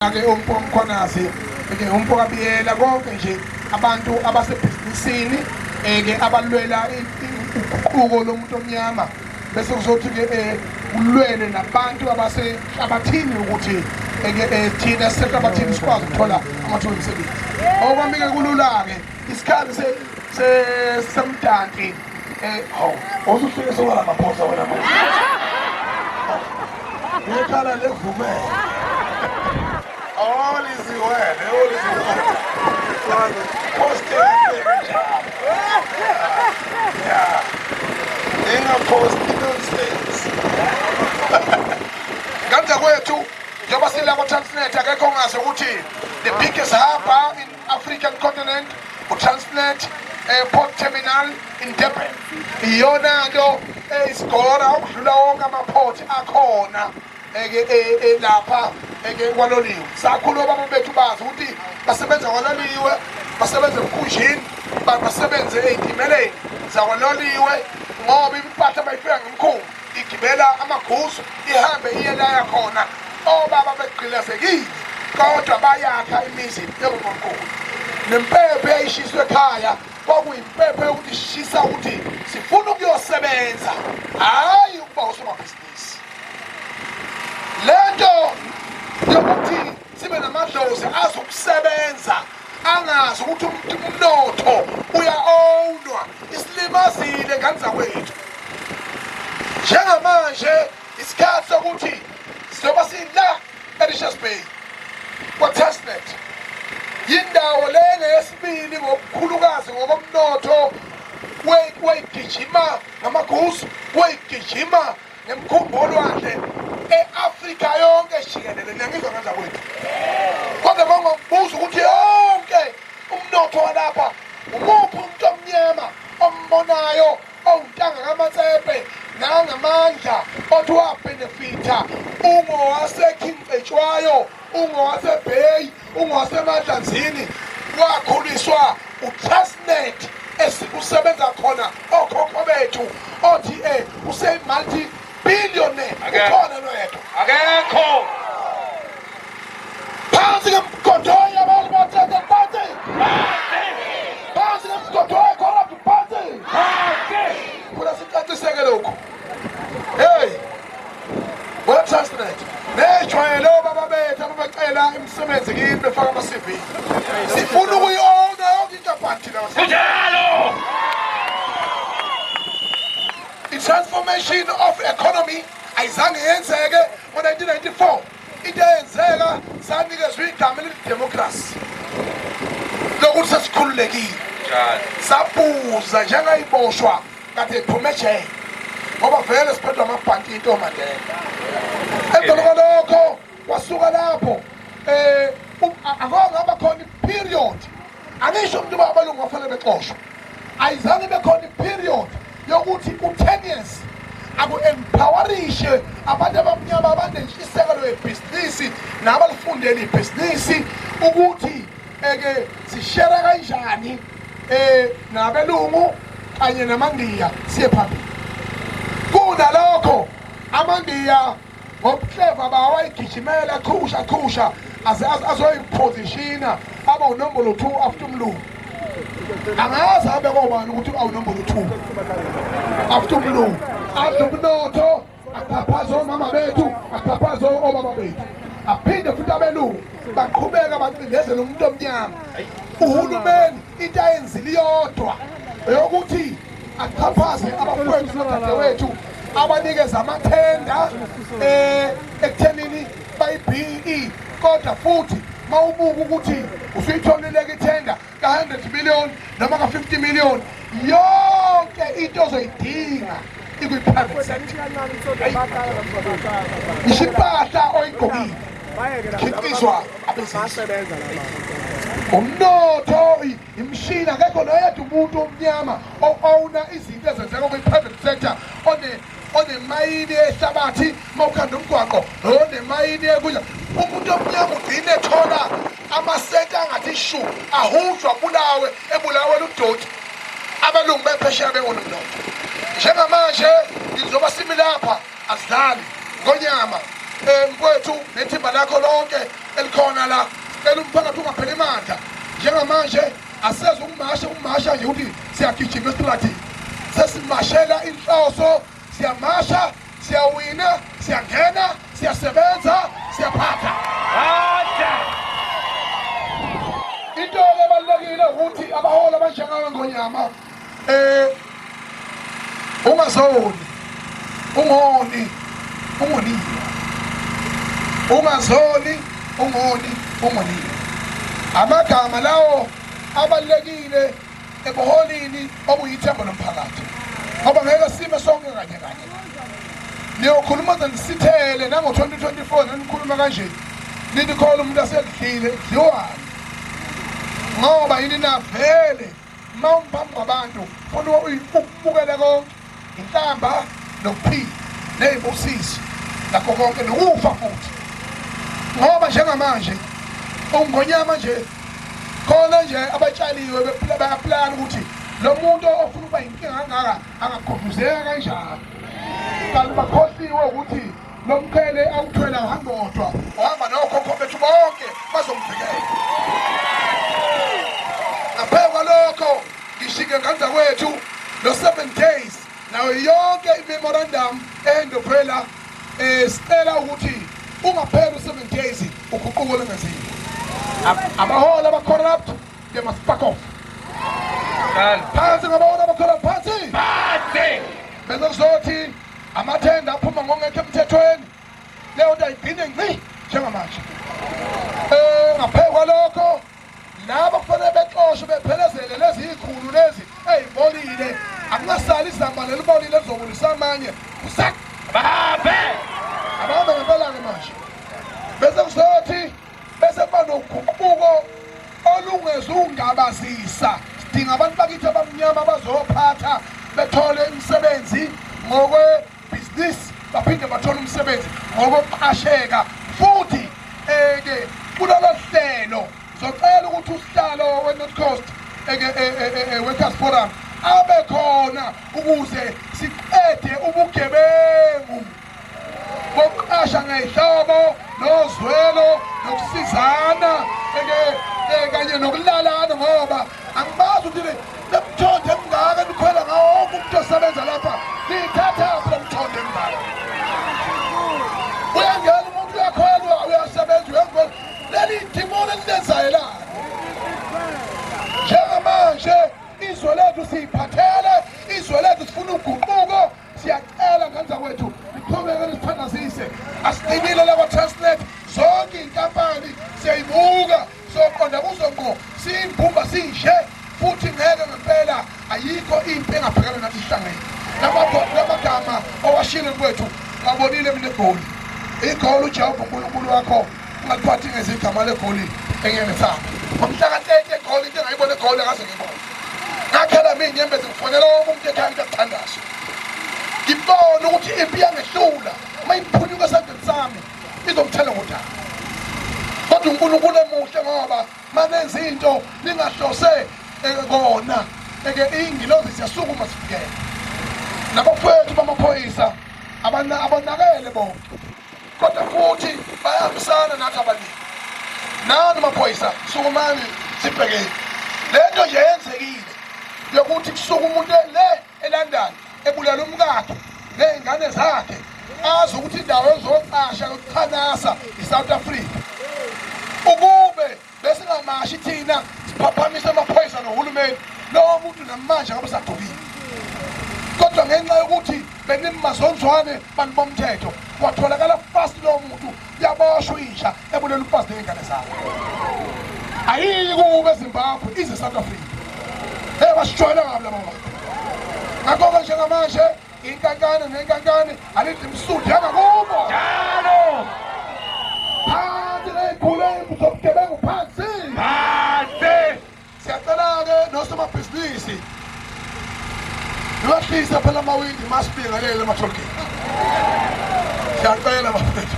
Ake umphonasi ke umpokabiyela konke nje abantu abasebhizinisini ke abalwela uquko lomuntu omnyama bese kuzothi ke ulwele nabantu abasehlabathini ukuthi ke thina sehlabathini sikwazi ukuthola amathuba omsebenzi. Okwami ke kulula ke isikhathi semdanti osuhleke sokwala maphosa wena manje. Ngekhala lekuvumela. All is well. Yeah. Post nonsense. Kanza kwethu njengoba sila ku Transnet akekho ngazi ukuthi the biggest hub in African continent uTransnet port terminal in Durban. Iyona nto isigora ukudlula wonke amaport akhona lapha kwaloliwe. Sakhuluma baba bethu bazi ukuthi basebenza kwaloliwe, basebenza emkhunjini, basebenze ey'timeleni zakwaloliwe ngoba impahla bayifika ngemkhumbi igibela amagusu ihambe iye la yakhona. Obaba begqilazekile kodwa bayakha imizi yomkhulu. Nempepho eyishiswe ekhaya kwakuyimpepho yokuthi shisa ukuthi sifuna ukuyosebenza, hayi ukuba usomabhizinisi. Lento yokuthi sibe namadlozi azokusebenza angazi ukuthi umnotho uya-ownwa isilimazile ngani zakwethu. Njengamanje isikhathi sokuthi sizoba sila eRichards Bay kwa-Transnet, yindawo lena yesibili ngobukhulukazi ngokomnotho weyigijima ngamagusu, weyigijima ngemkhumbi olwandle e-Afrika yonke jikelele. Niyangizwa ngani zakwethu? Kodwa bangokubuza ukuthi yonke umnotho walapha umuphi umuntu omnyama ombonayo owuntanga kamatsepe nangamandla othi wabenefitha ungowaseKingfetshwayo, ungowaseBay, ungowaseMadlanzini, wakhuliswa uTransnet usebenza khona okhokho bethu othi use-multi-billionaire. Ukhona noyedwa akekho phansi ngemgodoya abantu bathethe phansi phansi ngemgodoya corrupt phansi funa sicaciseke lokhu. Hey we-Transnet nejwayele obaba bethu ababacela imisebenzi kimi befaka ama-CV, sifuna ukuyi-owna yonke inkampani thina njalo. I-transformation of economy ayizange yenzeke ngo-1994. Into eyenzeka sanikezwe igama elithi democracy lokuthi sesikhululekile, sabuza njengayiboshwa kade iphume ejele ngoba vele siphethwe amabhanki into Mandela. Emva kwalokho wasuka lapho akungaba khona i-period, angisho umuntu abelungu wafanele bexoshwa, ayizange ibe khona i-period yokuthi u-10 years aku-empowerishe abantu abamnyama abanentshisekelo yebhizinisi nabalifundele ibhizinisi ukuthi sishere kanjani nabelungu kanye namandiya siye phambili. Kunalokho amandiya ngobuhleva bawayigijimela khusha azoyiphozishina aba unombolo 2 after umlungu. Angazi abe kobani ukuthi awunombolo 2 after umlungu. Umnotho aphaphaza omama bethu, aphaphaza obaba bethu, aphinde futhi abelungu baqhubeka bacindezele umuntu omnyama. Uhulumeni into ayenzile iyodwa yokuthi aqhaphaze abafowethu nodadewethu, abanikeza amathenda ekuthenini bayi-BE. Kodwa futhi mawubuka ukuthi usuyitholeleka ithenda ka-100 million noma ka-50 million, yonke into ozoyidinga ikwi-private sector. Ngisho impahla oyigqokile khiphiswa abezinsi. Umnotho, imishini, akekho noyedwa umuntu omnyama o-owna izinto ezenzeka kwi-private sector onemayini ehlabathi mawukhanda umgwaqo, onemayini ekudla. Umuntu omnyama ugcine ethola amasenti angathi shu ahushwa ebulawe ludoti. Abelungu bephesheya bengonomnotho. Njengamanje ngizoba simi lapha asidlali ngonyama mfowethu nethimba lakho lonke elikhona la sicela umphakathi ungapheli amandla njengamanje aseze ukumasha nje ukuthi siyagijima esitratini sesimashela inhloso siyamasha siyawina siyangena siyasebenza siyaphatha into ebalulekile ukuthi abaholi abanjengawe Ngonyama ungazoni ungoni amagama lawo abalulekile ebuholini obuyithemba lomphakathi ngoba ngeke sime sonke kanye niyokhuluma nisithele nango 2024 nanikhuluma kanje nithi khona umuntu asedlile dliwani ngoba yini navele mawumphambi kwabantu funa ukubukela konke inhlamba nokuphila nezibusisi lakho konke nokufa futhi ngoba njengamanje uNgonyama nje khona nje abatshaliwe bayaplan ukuthi lo muntu ofuna ukuba inkinga kangaka angagqugquzeka kanjani kanti bakhohliwe ukuthi lo mqhele awuthwela uhamba odwa uhamba nokhokho bethu bonke bazomvikela ngaphezu kwalokho ngishike nganza kwethu lo 7 days nayo yonke imemorandum endophela sicela ukuthi ungaphela u7 days uguquko lengeziwe abaholi abacorrupt they must back off phansi ngabaholi abacorrupt phansi bese kuzothi amathenda aphuma ngongekho emthethweni leyo nto ayigcine ngci njengamanje ngaphezu kwalokho laba kufanele bexoshwe bephelezele lezi ikhulu lezi eyibolile akungasali izamba lelibolile lizobulisa amanye usak babe ngempela-ke manje bese kuzothi bese kuba noguquko olungezungabazisa sidinga abantu bakithi abamnyama bazophatha bethole imisebenzi ngokwebhizinisi baphinde bathole umsebenzi ngokuqasheka futhi kulolo hlelo zocela ukuthi usihlalo we-North Coast Workers Forum abe khona ukuze siqede ubugebengu bokuqasha ngehlobo nozwelo nokusizana kanye nokulalana ngoba angibazi ukuthi lemthonde emngaka nikhwela ngawo umuntu osebenza lapha niyithatha lemthonde emngaka uyangena umuntu uyakhwelwa uyasebenza uyakhwela leli dimoni elilenzayo la njengamanje izwe lethu siyiphathele izwe lethu sifuna uguquko siyacela ngenza kwethu liqhubeke lisithandazise asiqinile lakwa-Transnet zonke inkampani siyayibuka soqonda kuzo ngqo siyimbumba siyishe futhi ngeke ngempela ayikho impi engabhekana nathi sihlangene lamagama owashile kwethu ngabonile mina egoli igoli uJehova uNkulunkulu wakho ungaphathi ngezigama legoli engenethanga ngomhla ka-30 egoli into engayibona egoli akaze ngibona ngakhela mina inyembezi ngifonela wonke umuntu ekhaya into akuthandazo ngibona ukuthi impi yangehlula uma iphunyuka esandleni sami izomthela ngodaba kodwa uNkulunkulu emuhle ngoba manenza into ningahlose kona iy'ngilozi ziyasukuma sifikele nabafowethu bamaphoyisa abanakele bonke kodwa futhi bayahambisana nathi abaningi nani maphoyisa sukumani sibhekeni le nto nje yenzekile yokuthi kusuka umuntu le eLondon ebulala umkakhe ney'ngane zakhe azi ukuthi indawo ezoqasha yokuchanasa i-South Africa ukube besingamashi thina siphaphamise amaphoyisa nohulumeni lowo muntu namanje ngabe sadukile kodwa ngenxa yokuthi benimazonzwane bantu bomthetho kwatholakala fast lowo muntu yaboshwa inja ebulela umfazi ney'ngane zakhe ayiyi kube eZimbabwe ize South Africa basijwayela kabi laba bantu ngakho-ke njengamanje inkankane nenkankane alithi msudi yangakubo njalo phansi ney'khulu zobugebengu phansi siyacela-ke nosomabhizinisi niwahlisa phela amawindi masibingelele ema-tollgate siyacela bafethu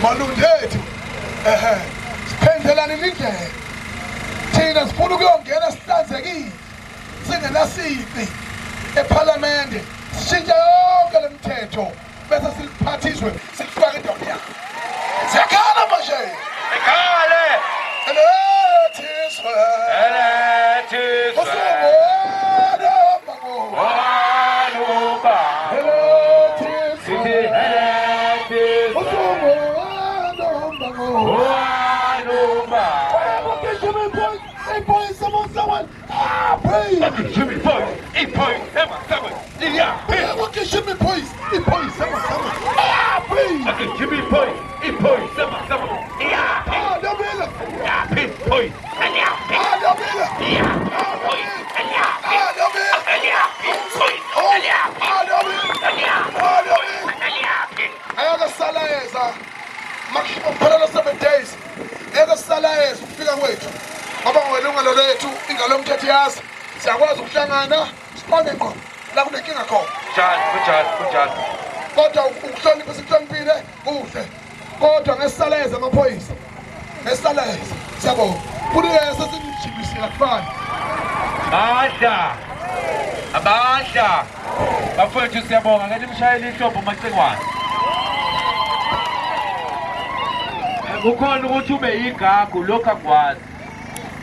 malundethu siphendelane indlela thina sifuna ukuyongena sihlanzekile singenasici ephalamende sishintshe yonke le mithetho bese siliphathizwe silifake endaweni yakho. Siyakhala manje. Ekhale. Elethiswe. Elethiswe. Usubona bango. Wanuba. Elethiswe. Elethiswe. Usubona bango. Wanuba. Give me points. 8 points. Someone. Ah, praise. Give me points. 8 points. Seven. Yeah. Okay, give me points. 8 points. Someone. Ah, praise. Okay, give me points. 8 points. Seven. Yeah. Ah, no better. Yeah. Points. And yeah. Ah, no better. Yeah. Points. And yeah. Ah, no better. And yeah. Points. Oh, And yeah. ah, no better. And yeah. Ah, no better. And yeah. Ayakasalayeza makuphela 7 days ayakasalayeza ukufika kwethu ngoba ngwelungelo lethu ingalo mthetho yazi siyakwazi ukuhlangana sibone ngqo la kunenkinga khona Kunjani. kodwa ukuhlonipha sihloniphile kuhle kodwa ngesisalayeza amaphoyisa ngesisalayeza siyabona kunikeza sinijibisile kufana Abasha. Bafowethu siyabonga ngeke nimshayele inhlombo macengwane. Kukhona ukuthi ube yigagu lokho akwazi.